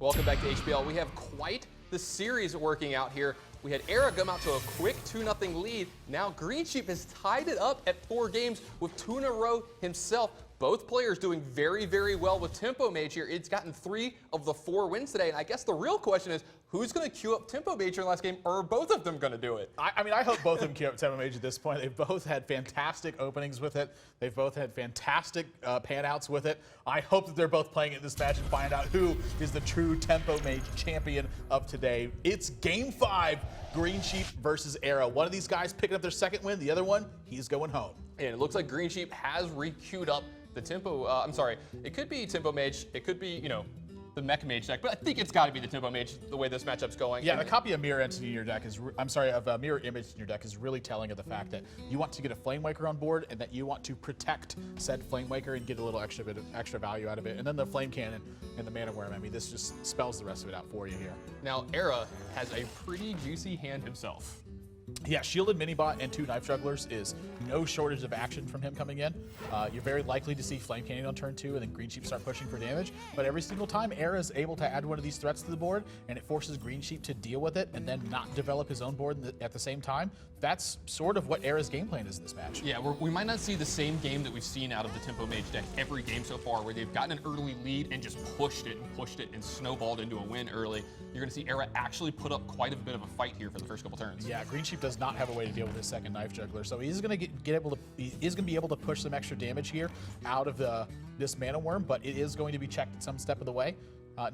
Welcome back to HPL. We have quite the series working out here. We had ErA come out to a quick 2-0 lead. Now Greensheep has tied it up at 4 games with 2 in a row himself. Both players doing very, very well with Tempo Mage here. It's gotten 3 of the 4 wins today. And I guess the real question is, who's going to queue up Tempo Mage in the last game, or are both of them going to do it? I mean, I hope both of them queue up Tempo Mage at this point. They've both had fantastic openings with it. They've both had fantastic pan-outs with it. I hope that they're both playing it this match and find out who is the true Tempo Mage champion of today. It's Game 5, Greensheep versus ErA. One of these guys picking up their second win. The other one, he's going home. And it looks like Greensheep has re-queued up the Tempo, I'm sorry, it could be Tempo Mage, it could be, you know, the Mech Mage deck, but I think it's got to be the Tempo Mage the way this matchup's going. Yeah, the copy of Mirror Entity in your deck is, Mirror Image in your deck is really telling of the fact that you want to get a Flame Waker on board and that you want to protect said Flame Waker and get a little extra value out of it. And then the Flame Cannon and the Mana Worm, I mean, this just spells the rest of it out for you here. Now, ErA has a pretty juicy hand himself. Yeah, Shielded Minibot and 2 Knife Jugglers is no shortage of action from him coming in. You're very likely to see Flame Cannon on turn 2 and then Greensheep start pushing for damage. But every single time ErA is able to add one of these threats to the board and it forces Greensheep to deal with it and then not develop his own board at the same time, that's sort of what ErA's game plan is in this match. Yeah, we might not see the same game that we've seen out of the Tempo Mage deck every game so far, where they've gotten an early lead and just pushed it and snowballed into a win early. You're going to see ErA actually put up quite a bit of a fight here for the first couple turns. Yeah, Greensheep does not have a way to deal with his second Knife Juggler, so he's going to be able to push some extra damage here out of this Mana Worm, but it is going to be checked at some step of the way.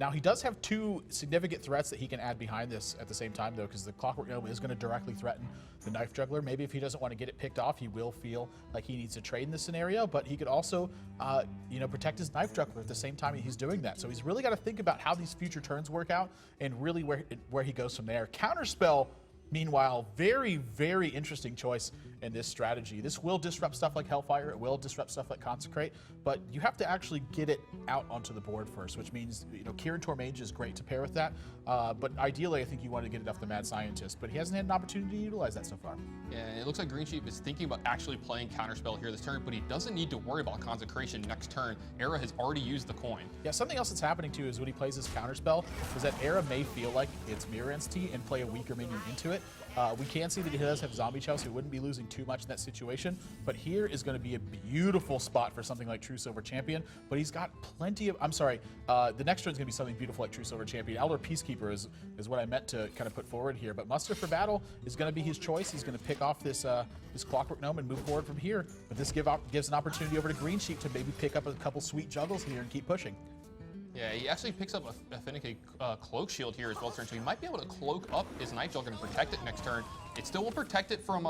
Now, he does have 2 significant threats that he can add behind this at the same time, though, because the Clockwork Gnome is going to directly threaten the Knife Juggler. Maybe if he doesn't want to get it picked off, he will feel like he needs to trade in this scenario, but he could also, protect his Knife Juggler at the same time he's doing that. So he's really got to think about how these future turns work out and really where he goes from there. Counterspell, meanwhile, very, very interesting choice in this strategy. This will disrupt stuff like Hellfire, it will disrupt stuff like Consecrate, but you have to actually get it out onto the board first, which means, Kirin Tormage is great to pair with that, but ideally I think you want to get it off the Mad Scientist, but he hasn't had an opportunity to utilize that so far. Yeah, it looks like Greensheep is thinking about actually playing Counterspell here this turn, but he doesn't need to worry about Consecration next turn. ErA has already used the coin. Yeah, something else that's happening too is when he plays his Counterspell is that ErA may feel like it's Mirror Entity and play a weaker minion into it. We can see that he does have Zombie Chow, so he wouldn't be losing too much in that situation. But here is going to be a beautiful spot for something like True Silver Champion. But he's got plenty of, the next turn is going to be something beautiful like True Silver Champion. Elder Peacekeeper is what I meant to kind of put forward here. But Muster for Battle is going to be his choice. He's going to pick off this Clockwork Gnome and move forward from here. But this gives an opportunity over to Greensheep to maybe pick up a couple sweet juggles here and keep pushing. Yeah, he actually picks up a Finicky Cloak Shield here as well turn, so he might be able to cloak up his Knife Juggler and protect it next turn. It still will protect it from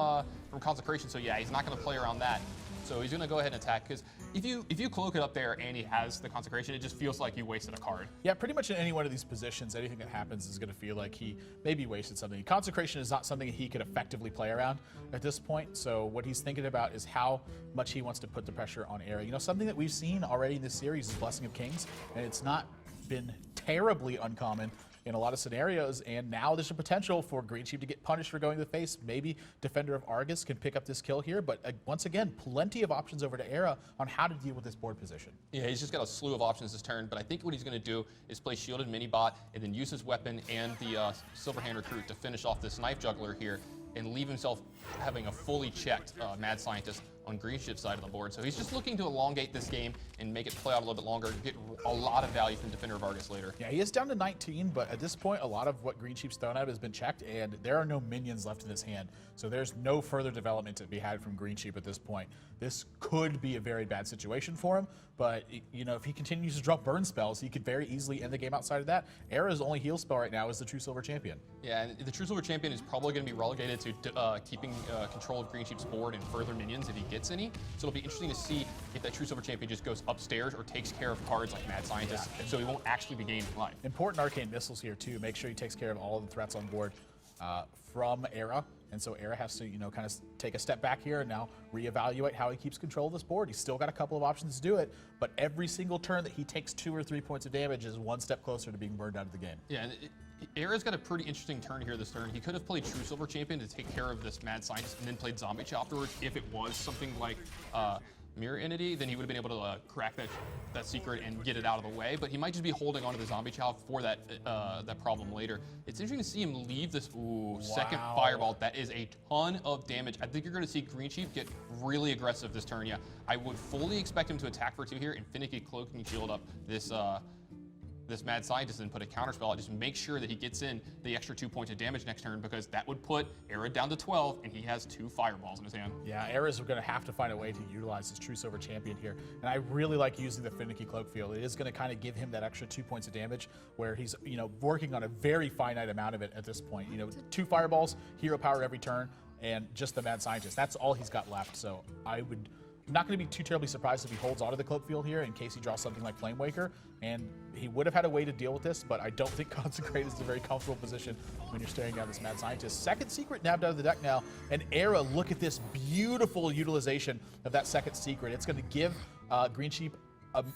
Consecration, so yeah, he's not going to play around that. So he's going to go ahead and attack, because if you cloak it up there and he has the Consecration, it just feels like you wasted a card. Yeah, pretty much in any one of these positions, anything that happens is going to feel like he maybe wasted something. Consecration is not something he could effectively play around at this point, so what he's thinking about is how much he wants to put the pressure on ErA. Something that we've seen already in this series is Blessing of Kings, and it's not been terribly uncommon in a lot of scenarios, and now there's a potential for Greensheep to get punished for going to the face. Maybe Defender of Argus can pick up this kill here, but once again, plenty of options over to ErA on how to deal with this board position. Yeah, he's just got a slew of options this turn, but I think what he's going to do is play Shielded Minibot and then use his weapon and the Silverhand Recruit to finish off this Knife Juggler here and leave himself having a fully checked Mad Scientist on Greensheep's side of the board. So he's just looking to elongate this game and make it play out a little bit longer, get a lot of value from Defender of Argus later. Yeah, he is down to 19, but at this point, a lot of what Greensheep's thrown at has been checked, and there are no minions left in his hand. So there's no further development to be had from Greensheep at this point. This could be a very bad situation for him, but if he continues to drop burn spells, he could very easily end the game outside of that. ErA's only heal spell right now is the True Silver Champion. Yeah, and the True Silver Champion is probably going to be relegated to keeping control of Greensheep's board and further minions if he gets any. So it'll be interesting to see if that True Silver Champion just goes upstairs or takes care of cards like Mad Scientist, so he won't actually be gaining life. Important Arcane Missiles here too. Make sure he takes care of all of the threats on board from ErA. And so ErA has to, kind of take a step back here and now reevaluate how he keeps control of this board. He's still got a couple of options to do it, but every single turn that he takes 2 or 3 points of damage is one step closer to being burned out of the game. Yeah, and ErA's got a pretty interesting turn here this turn. He could have played True Silver Champion to take care of this Mad Scientist and then played Zombie Chow afterwards if it was something like mirror entity, then he would have been able to crack that secret and get it out of the way. But he might just be holding onto the zombie chow for that problem later. It's interesting to see him leave this second fireball. That is a ton of damage. I think you're going to see Greensheep get really aggressive this turn. Yeah, I would fully expect him to attack for 2 here and finicky cloaking shield up this mad scientist and put a counterspell out. Just make sure that he gets in the extra 2 points of damage next turn, because that would put ErA down to 12, and he has 2 fireballs in his hand. Yeah, ErA's going to have to find a way to utilize his True Silver Champion here. And I really like using the finicky cloak field. It is going to kind of give him that extra 2 points of damage, where he's, working on a very finite amount of it at this point. 2 fireballs, hero power every turn, and just the mad scientist. That's all he's got left. So I'm not going to be too terribly surprised if he holds onto the cloak field here in case he draws something like Flame Waker, and he would have had a way to deal with this, but I don't think Consecrate is a very comfortable position when you're staring down this mad scientist. Second secret nabbed out of the deck now, and ErA, look at this beautiful utilization of that second secret. It's going to give Greensheep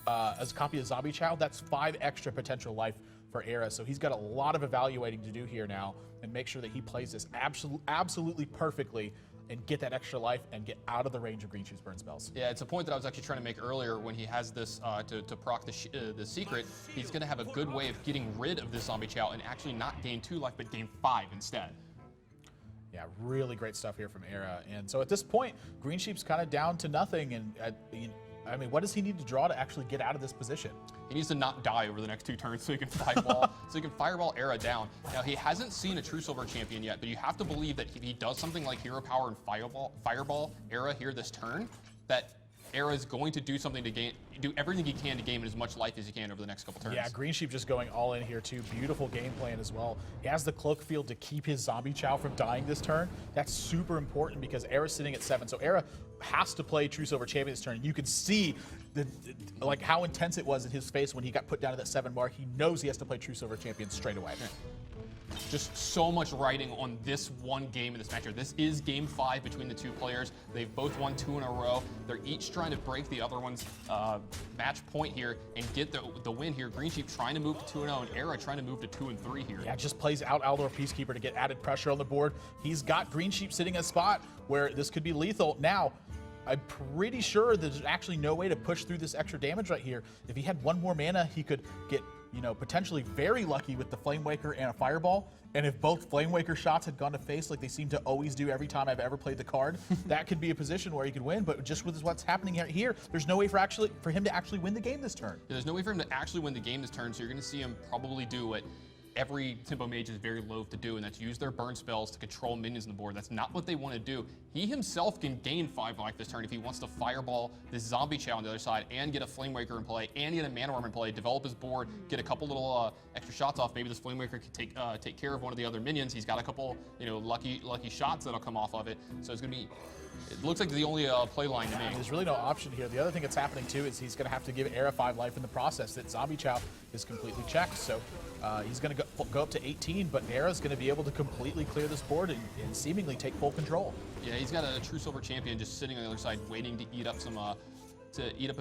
as a copy of Zombie Chow. That's 5 extra potential life for ErA, so he's got a lot of evaluating to do here now and make sure that he plays this absolutely perfectly and get that extra life and get out of the range of Greensheep's burn spells. Yeah, it's a point that I was actually trying to make earlier. When he has this to proc the secret, he's going to have a good way of getting rid of this zombie chow and actually not gain 2 life, but gain 5 instead. Yeah, really great stuff here from ErA. And so at this point, Greensheep's kind of down to nothing. And I mean, what does he need to draw to actually get out of this position? He needs to not die over the next 2 turns so he can fireball ErA down. Now, he hasn't seen a True Silver Champion yet, but you have to believe that if he does something like hero power and fireball ErA here this turn, that ErA is going to do something to do everything he can to gain as much life as he can over the next couple turns. Yeah, Greensheep just going all in here too. Beautiful game plan as well. He has the cloak field to keep his zombie chow from dying this turn. That's super important because ErA's sitting at 7. So ErA has to play True Silver Champion this turn. You can see like how intense it was in his face when he got put down to that 7 mark. He knows he has to play True Silver Champion straight away. Yeah. Just so much riding on this one game in this matchup. This is game 5 between the 2 players. They've both won 2 in a row. They're each trying to break the other one's match point here and get the win here. Greensheep trying to move to 2-0 and ErA trying to move to 2-3 here. Yeah, just plays out Aldor Peacekeeper to get added pressure on the board. He's got Greensheep sitting in a spot where this could be lethal. Now, I'm pretty sure there's actually no way to push through this extra damage right here. If he had 1 more mana, he could get, potentially very lucky with the Flame Waker and a Fireball. And if both Flame Waker shots had gone to face like they seem to always do every time I've ever played the card, that could be a position where he could win. But just with what's happening here, there's no way for him to actually win the game this turn. Yeah, there's no way for him to actually win the game this turn, so you're going to see him probably do what every Tempo Mage is very loath to do, and that's use their burn spells to control minions on the board. That's not what they want to do. He himself can gain 5 life this turn if he wants to fireball this zombie chow on the other side and get a Flame Waker in play and get a Mana Worm in play, develop his board, get a couple little extra shots off. Maybe this Flame Waker could take care of one of the other minions. He's got a couple, lucky shots that'll come off of it. So it's going to be, it looks like the only play line to me. There's really no option here. The other thing that's happening too is he's going to have to give ErA 5 life in the process. That zombie chow is completely checked. So he's going to go up to 18, but ErA's going to be able to completely clear this board and seemingly take full control. Yeah, he's got a True Silver Champion just sitting on the other side waiting to eat up some a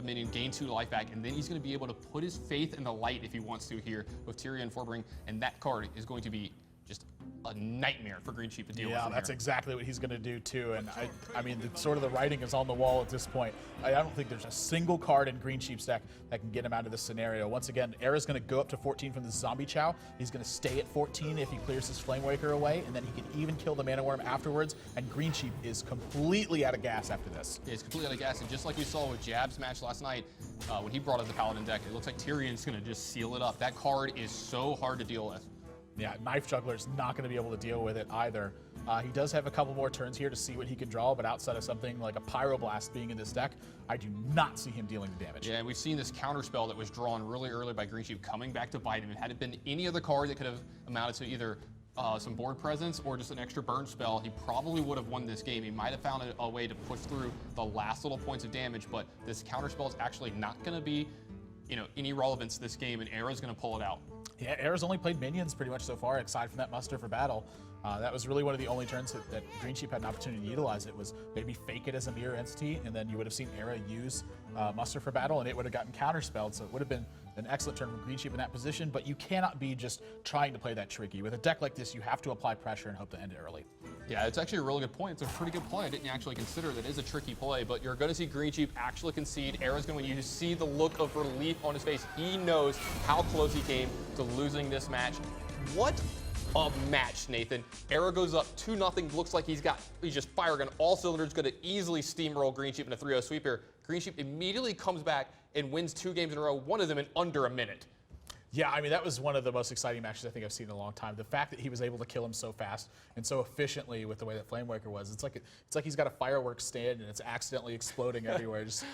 minion, gain 2 life back, and then he's going to be able to put his faith in the light if he wants to here with Tyrion Forbring, and that card is going to be just a nightmare for Greensheep to deal with. Yeah, that's exactly what he's going to do too. And I mean, the writing is on the wall at this point. I don't think there's a single card in Greensheep's deck that can get him out of this scenario. Once again, ErA's going to go up to 14 from the zombie chow. He's going to stay at 14 if he clears his Flame Waker away, and then he can even kill the Mana Worm afterwards. And Greensheep is completely out of gas after this. Yeah, he's completely out of gas, and just like we saw with Jab's match last night, when he brought up the Paladin deck, it looks like Tyrion's going to just seal it up. That card is so hard to deal with. Yeah, Knife Juggler's not going to be able to deal with it either. He does have a couple more turns here to see what he can draw, but outside of something like a Pyroblast being in this deck, I do not see him dealing the damage. Yeah, and we've seen this counter spell that was drawn really early by Greensheep coming back to bite him. Had it been any other card that could have amounted to either some board presence or just an extra burn spell, he probably would have won this game. He might have found a way to push through the last little points of damage, but this counter spell is actually not going to be any relevance to this game, and ErA's going to pull it out. Yeah, ErA's only played minions pretty much so far, aside from that muster for battle. That was really one of the only turns that Greensheep had an opportunity to utilize it, was maybe fake it as a mirror entity, and then you would have seen ErA use muster for battle, and it would have gotten counterspelled, so it would have been an excellent turn from Greensheep in that position, but you cannot be just trying to play that tricky. With a deck like this, you have to apply pressure and hope to end it early. Yeah, it's actually a really good point. It's a pretty good play. I didn't actually consider that it is a tricky play, but you're going to see Greensheep actually concede. ErA's going to win. You see the look of relief on his face. He knows how close he came to losing this match. What a match, Nathan. ErA goes up 2-0. Looks like he's just firing on all cylinders. Going to easily steamroll Greensheep in a 3-0 sweep here. Greensheep immediately comes back and wins 2 games in a row, one of them in under a minute. Yeah, I mean, that was one of the most exciting matches I think I've seen in a long time. The fact that he was able to kill him so fast and so efficiently with the way that Flamewaker was, it's like he's got a fireworks stand and it's accidentally exploding everywhere. Just,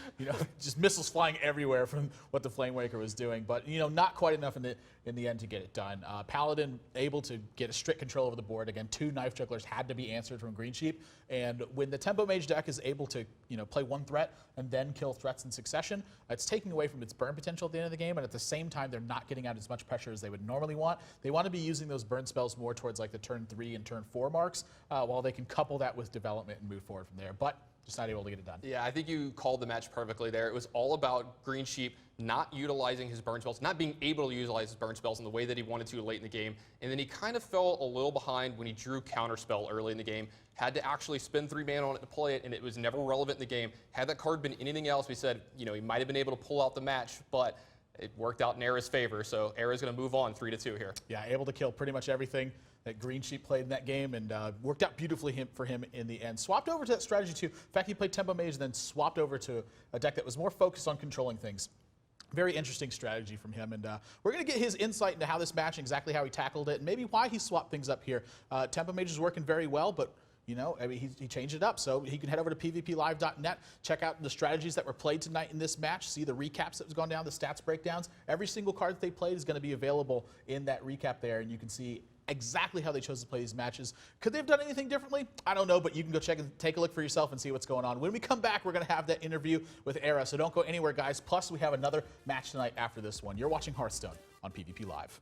just missiles flying everywhere from what the Flamewaker was doing. But, not quite enough in the end to get it done. Paladin able to get a strict control over the board. Again, 2 Knife Jugglers had to be answered from Greensheep. And when the Tempo Mage deck is able to, play 1 threat and then kill threats in succession, it's taking away from its burn potential at the end of the game. And at the same time, they're not getting out as much pressure as they would normally want. They want to be using those burn spells more towards like the turn 3 and turn 4 marks, while they can couple that with development and move forward from there. But just not able to get it done. Yeah, I think you called the match perfectly there. It was all about Greensheep not utilizing his burn spells, not being able to utilize his burn spells in the way that he wanted to late in the game. And then he kind of fell a little behind when he drew Counterspell early in the game. Had to actually spend 3 mana on it to play it, and it was never relevant in the game. Had that card been anything else, we said, he might have been able to pull out the match, but it worked out in ErA's favor. So ErA's going to move on 3-2 here. Yeah, able to kill pretty much everything that Greensheep played in that game, and worked out beautifully for him in the end. Swapped over to that strategy too. In fact, he played Tempo Mage and then swapped over to a deck that was more focused on controlling things. Very interesting strategy from him, and we're going to get his insight into how this match, exactly how he tackled it, and maybe why he swapped things up here. Tempo Mage is working very well, but he changed it up, so he can head over to pvplive.net, check out the strategies that were played tonight in this match, see the recaps that was gone down, the stats breakdowns. Every single card that they played is going to be available in that recap there, and you can see exactly how they chose to play these matches. Could they have done anything differently? I don't know, but you can go check and take a look for yourself and see what's going on. When we come back, we're going to have that interview with ErA, so don't go anywhere, guys. Plus, we have another match tonight after this one. You're watching Hearthstone on PvP Live.